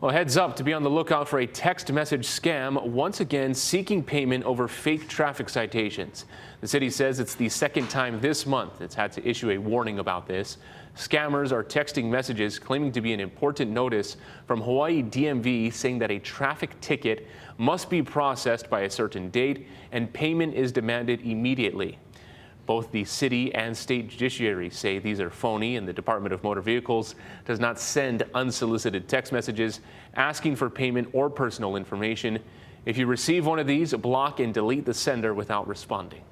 Well, heads up to be on the lookout for a text message scam, once again seeking payment over fake traffic citations. The city says it's the second time this month it's had to issue a warning about this. Scammers are texting messages claiming to be an important notice from Hawaii DMV saying that a traffic ticket must be processed by a certain date and payment is demanded immediately. Both the city and state judiciary say these are phony, and the Department of Motor Vehicles does not send unsolicited text messages asking for payment or personal information. If you receive one of these, block and delete the sender without responding.